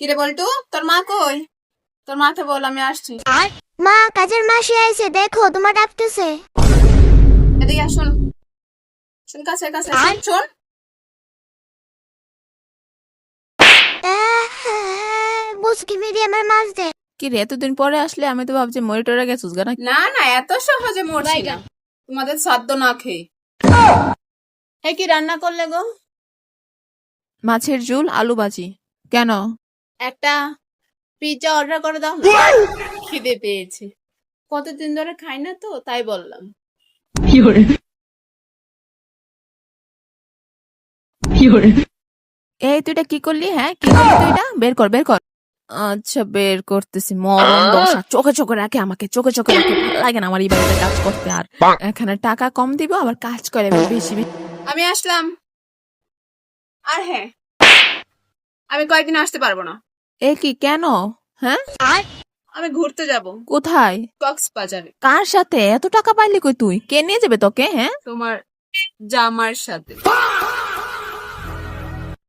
কিরে বলটু, তোর মা কই? তোর মাকে বল আমি আসছি। মা, কাজের মাসি আইছে, দেখো তোমার ডাকতেছে। এদিকে আসুন, শুন কাছে কাছে শোন শোন। মুসকি মেরে আমার মাছ দে। কি রে, এতদিন পরে আসলে? আমি তো ভাবছি মরে টরে গেছিস গা নাকি? না না, এত সহজে মরছি না তোমাদের সাধ্য না খেয়ে। এ কি রান্না করলে গো? মাছের ঝোল, আলু ভাজি। কেন? একটা পিৎজা অর্ডার করে দাও না। খিদে পেয়েছে, কতদিন ধরে খাই না তো তাই বললাম। এই তুই এটা কি করলি? হ্যাঁ, কি করলি তুই? এটা বের কর, বের কর। আচ্ছা, বের করতেছি। মরণ দশা, চোখে চোখে রাখে আমাকে, চোখে চোখে রাখে। ভালো লাগে না আমার এই বাড়িতে কাজ করতে। আর এখানে টাকা কম দিব, আবার কাজ করে বেশি বেশি। আমি আসলাম। আর হ্যাঁ, আমি কয়েকদিন আসতে পারবো না। এ কি, কেন? হ্যাঁ, আমি ঘুরতে যাব কোথায়? কক্সবাজারে, কার সাথে? এত টাকা পাইলি কই তুই? কে নিয়ে যাবে তোকে? হ্যাঁ, তোমার জামার সাথে।